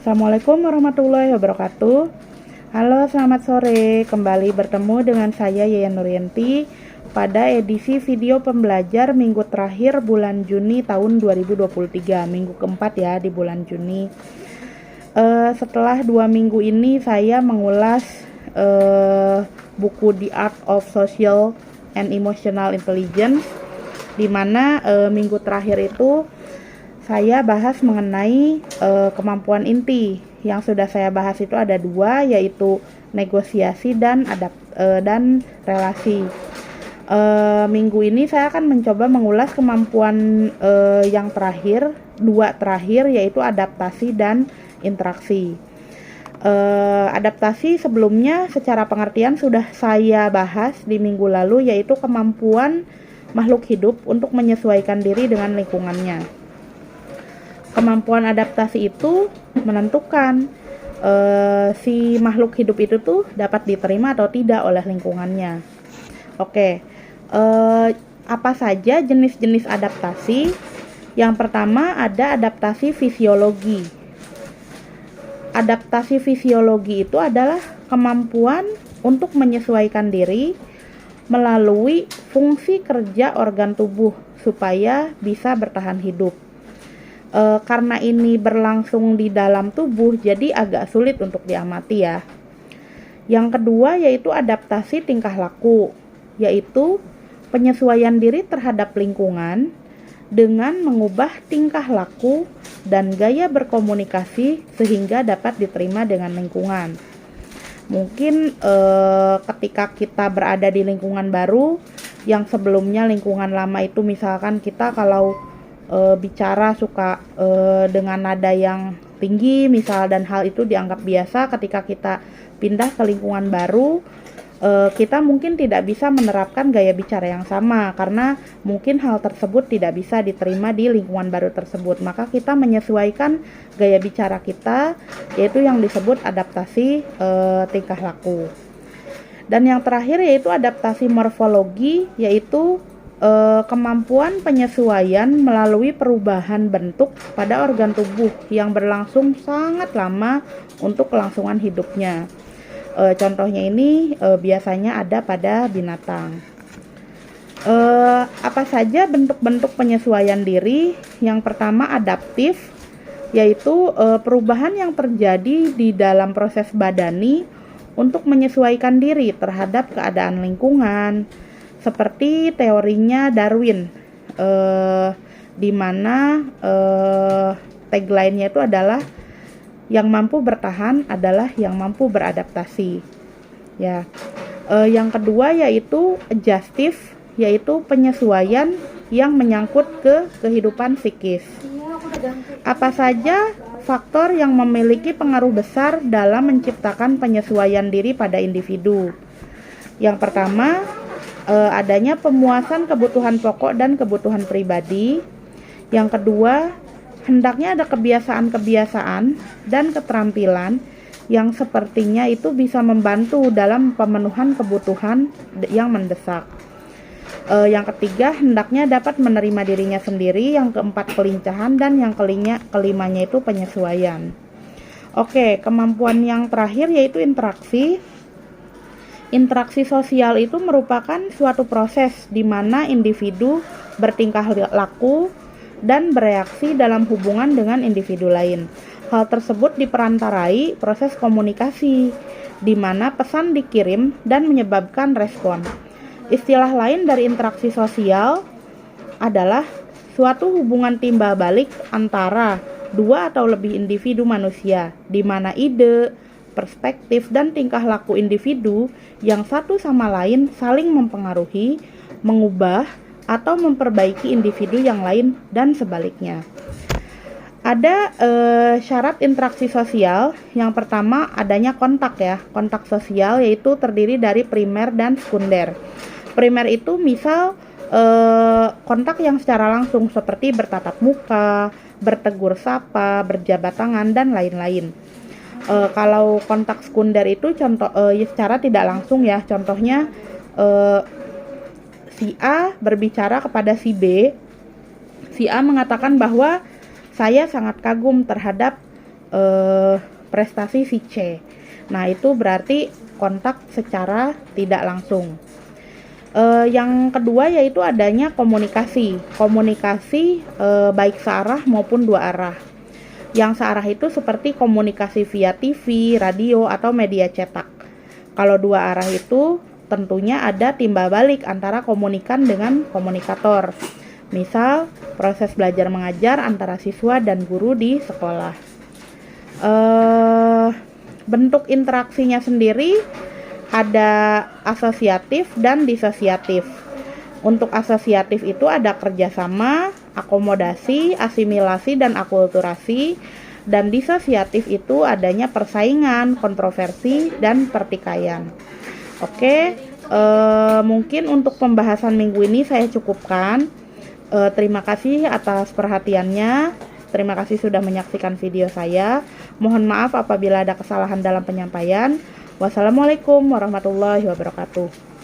Assalamualaikum warahmatullahi wabarakatuh. Halo, selamat sore. Kembali bertemu dengan saya Yayan Nurianti pada edisi video pembelajar minggu terakhir bulan Juni tahun 2023, minggu keempat ya di bulan Juni. Setelah 2 minggu ini saya mengulas buku The Art of Social and Emotional Intelligence, di mana minggu terakhir itu saya bahas mengenai kemampuan inti. Yang sudah saya bahas itu ada 2, yaitu negosiasi dan relasi. Minggu ini saya akan mencoba mengulas kemampuan yang terakhir, 2 terakhir, yaitu adaptasi dan interaksi. Adaptasi sebelumnya secara pengertian sudah saya bahas di minggu lalu, yaitu kemampuan makhluk hidup untuk menyesuaikan diri dengan lingkungannya. Kemampuan adaptasi itu menentukan si makhluk hidup itu tuh dapat diterima atau tidak oleh lingkungannya. Oke, apa saja jenis-jenis adaptasi? Yang pertama ada adaptasi fisiologi. Adaptasi fisiologi itu adalah kemampuan untuk menyesuaikan diri melalui fungsi kerja organ tubuh supaya bisa bertahan hidup. Karena ini berlangsung di dalam tubuh, jadi agak sulit untuk diamati ya. Yang kedua yaitu adaptasi tingkah laku, yaitu penyesuaian diri terhadap lingkungan dengan mengubah tingkah laku dan gaya berkomunikasi sehingga dapat diterima dengan lingkungan. Mungkin ketika kita berada di lingkungan baru, yang sebelumnya lingkungan lama itu misalkan kita kalau bicara suka dengan nada yang tinggi misal, dan hal itu dianggap biasa. Ketika kita pindah ke lingkungan baru, kita mungkin tidak bisa menerapkan gaya bicara yang sama karena mungkin hal tersebut tidak bisa diterima di lingkungan baru tersebut. Maka kita menyesuaikan gaya bicara kita, yaitu yang disebut adaptasi tingkah laku. Dan yang terakhir yaitu adaptasi morfologi, yaitu kemampuan penyesuaian melalui perubahan bentuk pada organ tubuh yang berlangsung sangat lama untuk kelangsungan hidupnya. Contohnya ini biasanya ada pada binatang. Apa saja bentuk-bentuk penyesuaian diri? Yang pertama adaptif, yaitu perubahan yang terjadi di dalam proses badani untuk menyesuaikan diri terhadap keadaan lingkungan, seperti teorinya Darwin, di mana tagline-nya itu adalah yang mampu bertahan adalah yang mampu beradaptasi. Ya, yang kedua yaitu adjustif, yaitu penyesuaian yang menyangkut ke kehidupan psikis. Apa saja faktor yang memiliki pengaruh besar dalam menciptakan penyesuaian diri pada individu? Yang pertama, adanya pemuasan kebutuhan pokok dan kebutuhan pribadi. Yang kedua, hendaknya ada kebiasaan-kebiasaan dan keterampilan yang sepertinya itu bisa membantu dalam pemenuhan kebutuhan yang mendesak. Yang ketiga, hendaknya dapat menerima dirinya sendiri. Yang keempat, kelincahan. Dan yang kelimanya itu penyesuaian. Oke, kemampuan yang terakhir yaitu interaksi. Interaksi sosial itu merupakan suatu proses di mana individu bertingkah laku dan bereaksi dalam hubungan dengan individu lain. Hal tersebut diperantarai proses komunikasi, di mana pesan dikirim dan menyebabkan respon. Istilah lain dari interaksi sosial adalah suatu hubungan timbal balik antara 2 atau lebih individu manusia, di mana ide, perspektif, dan tingkah laku individu yang satu sama lain saling mempengaruhi, mengubah, atau memperbaiki individu yang lain dan sebaliknya. Ada syarat interaksi sosial. Yang pertama adanya kontak ya. Kontak sosial yaitu terdiri dari primer dan sekunder. Primer itu misal kontak yang secara langsung seperti bertatap muka, bertegur sapa, berjabat tangan, dan lain-lain. Kalau kontak sekunder itu contoh secara tidak langsung ya. Contohnya si A berbicara kepada si B. Si A mengatakan bahwa saya sangat kagum terhadap prestasi si C. Nah, itu berarti kontak secara tidak langsung. Yang kedua yaitu adanya komunikasi. Komunikasi baik searah maupun dua arah. Yang searah itu seperti komunikasi via TV, radio, atau media cetak. Kalau dua arah itu tentunya ada timbal balik antara komunikan dengan komunikator. Misal, proses belajar mengajar antara siswa dan guru di sekolah. Bentuk interaksinya sendiri ada asosiatif dan disosiatif. Untuk asosiatif itu ada kerjasama, akomodasi, asimilasi, dan akulturasi. Dan disosiatif itu adanya persaingan, kontroversi, dan pertikaian. Oke, mungkin untuk pembahasan minggu ini saya cukupkan. Terima kasih atas perhatiannya. Terima kasih sudah menyaksikan video saya. Mohon maaf apabila ada kesalahan dalam penyampaian. Wassalamualaikum warahmatullahi wabarakatuh.